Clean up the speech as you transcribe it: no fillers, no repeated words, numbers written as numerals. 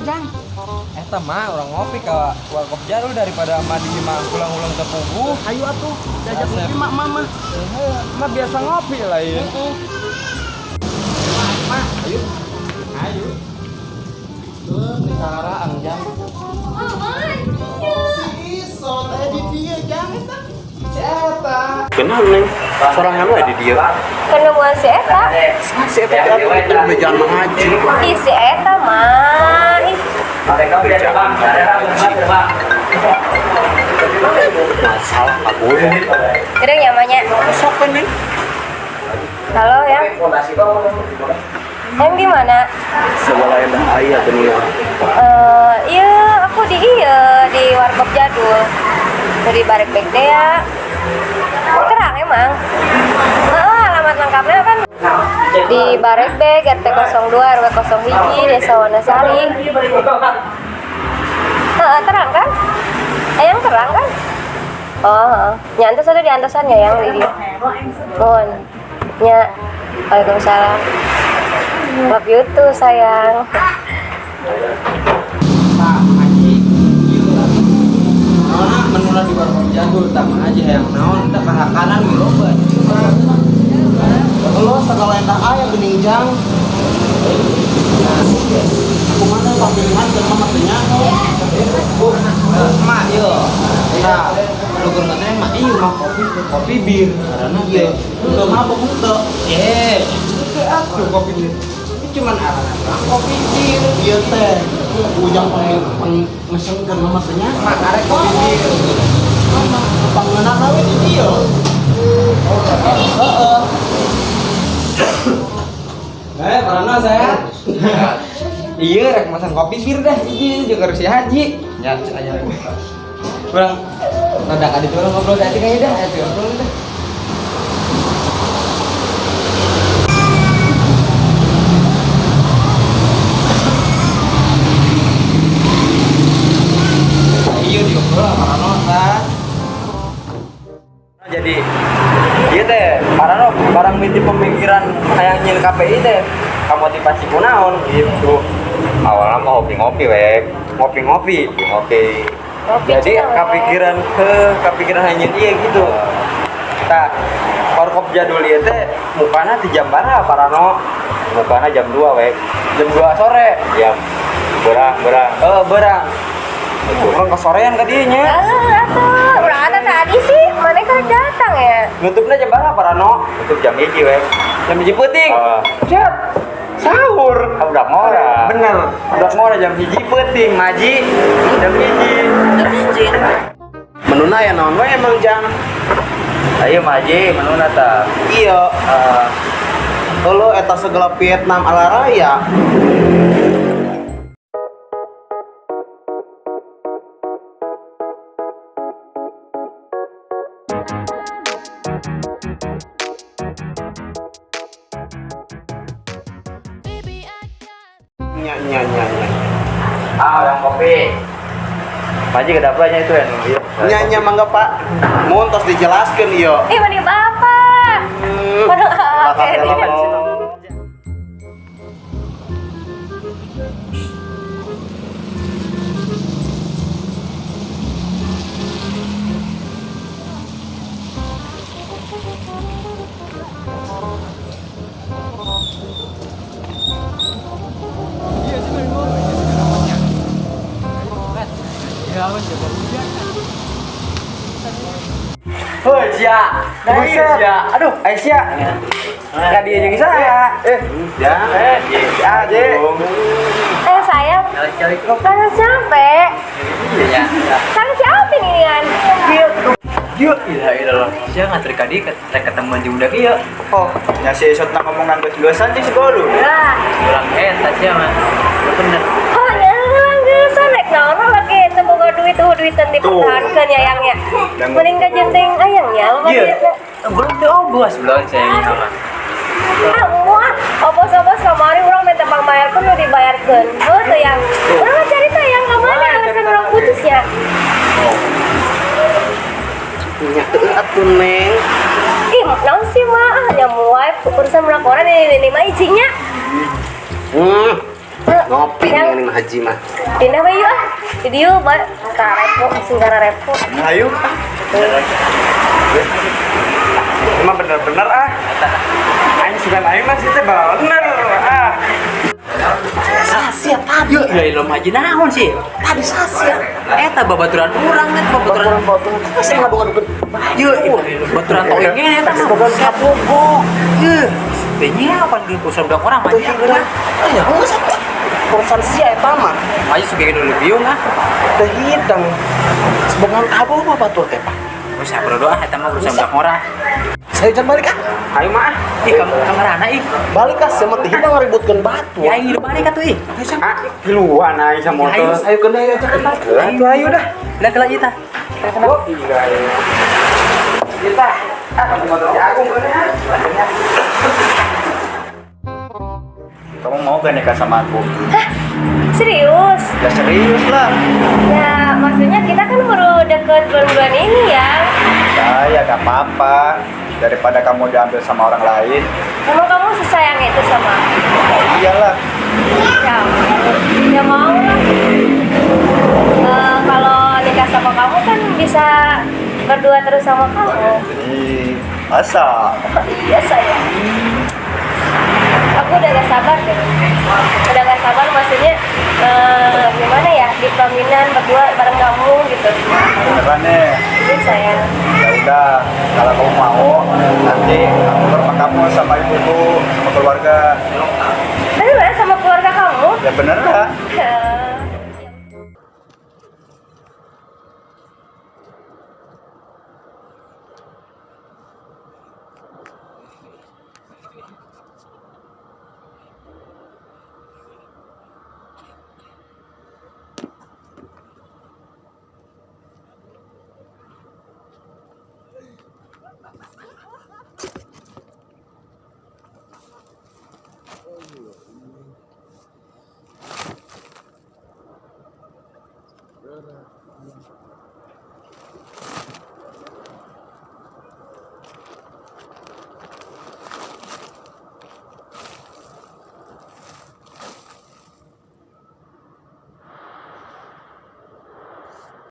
Jang? Eta mah orang ngopi ke warkop Jarul daripada mah di mah ulang-ulang tepugu. Ayo atuh, diajak ngopi mak mama. Mah biasa ngopi lain. Mah, ayo. Ayo. Bicara Angjang. Kenal neng, sorangan we di dia. Kenemuan si Eta. Si eta teh atuh kita bejaan mengaji. Ih si Eta mah. Ih, Masalah aku. Kadang nyamanya. Sok neng. Halo yang. Yang di mana? Sebelah endah aya teh nih. Iya, aku di Warkop Jadul. Dari Barek Bek deh ya. Terang emang. Alamat lengkapnya kan di Barek Bek RT 02 RW 01 Desa Wanasari. Terang kan? Yang terang kan? Oh, nyantas ada di antasannya yang di dia. Mohon. Nya. Waalaikumsalam. Love you too sayang. Pak Haji. Naon menulah di warkop Jadul tama aja yang naon teh kahakanan ge loba. Lo segala endah aya geuning Jang. Kumaha pamilihan keur mama teh nya? Mak yo. Tah, lugur ngateh mah ieu mah kopi bir karena teh. Teu mabok teu. Teu atuh kopi bir. Ini cuman arang kopi bir. Ieu teh ujang mesenkeun mama teh nya. Mak arek kopi bir. Pangeunana we di dieu. Heeh. Karena saya iya rek masan kopi bir dah hiji jeung si Haji. Ya, aja rek. Kurang rada ka ditu ngobrol tadi kayaknya dah, atuh ngobrol dah. Iya diobrol sama Rano tah. Jadi ieu teh parano barang mimpi pemikiran hayang nyin KPI teh kamotivasi kunaon gitu. Awalnya mau ngopi-ngopi wek, ngopi-ngopi. Jadi kepikiran hanya dia gitu. Kita warkop Jadul ieu teh mukana di jam berapa parano? Mukana jam 2 wek. Jam 2 sore. Ya. Berang. Orang kesorean ka dieu nya. Atuh, ulah ada tadi sih, mana kan datang ya? Nutupnya jam berapa Rano? Nutup jam 1 wek. Jam 1 peuting. Siap. Sahur. Udah ngora. Bener. Udah ngora jam 1 peuting, Maji. Jam 1. Menuna ya naon we emang Jang? Ayo Maji, menuna ta. Iya. Lo eta segala Vietnam ala raya. Nya. Yang kopi. Maji ke dapurnya itu yang Nya mangga Pak. Mun tos dijelaskeun ieu. Mani bapak. Padahal Hoi Cia. Aduh, Aisyah. Enggak dia jeung saya. Jang. Aje. sayang. Karena siapa? Karena siapa nih kan? Yuk, ilah. Saya nganter ka dieu ketemu di budak ieu. Oh, nya si Esot na ngomongan geus-geusan jeung si Golu. Lah, Urang eta sia mah. Bener. oh ngelang geusan rek naon mah make teu boga duitan dipertahankeun ya yang ya. Mending gajenteng ayangnya lo Iya. Belum diobos belum saya mah. Muah, obos-obos kamari urang minta pangbayarkeun nu dibayarkeun. Heuh teu yang. Urang mah carita yang kamari alasan urang putusnya. Nya teu atuh Neng. Ih, naon sih mah nya muai urusan melakoran ini mah izinnya. Ngopi Yang- dengan Haji mah. Pindah bayu ah. Di dieu bae karepo, singgara repo. Ayo. Emang bener-bener ah. Aing suka aing mah sih teh bener ah. Sasia tadi. Yuk, ya ilmu haji naon sih? Tadi sasia. Eta babaturan urang net babaturan. Masih ngabung-ngabung. Yuk, babaturan tau ini eta mah. Sebagai kabogo. Yuk, tehnya apa di pusat budak orang mah? Ya, enggak sampai urusan sia eta mah. Ayo sebagai dulu biung ah. Teh hidang. Sebagai kabogo batu teh, Pak. Bisa berdoa eta mah urusan budak orang. Saya jangan balik ah. Ayo mah. Ih, kamu kamarana ih. Balik ah sama teh hidang ngaributkeun batu. Ya hidup balik atuh ih. Ah, keluar aing sama motor. Ayo kena aja kan. Ayo dah. Lah kelak kita. Oh, iya. Kita motor Agung kan. Kamu mau gak nikah sama aku? Serius? Ya serius lah. Ya, maksudnya kita kan baru deket bulan-bulan ini ya. Ya gak apa-apa. Daripada kamu diambil sama orang lain. Emang kamu sesayang itu sama aku? Ya iyalah. Ya, ya mau lah. Kalau nikah sama kamu kan bisa berdua terus sama kamu. Ih, masa? Iya sayang. Aku udah gak sabar deh. Udah gak sabar maksudnya gimana ya di pelaminan berdua bareng kamu gitu. Beneran nih. Iya sayang. Ya udah, kalau kamu mau, nanti aku ke rumah kamu sama ibuku, sama keluarga. Beneran sama keluarga kamu? Ya beneran. Ya,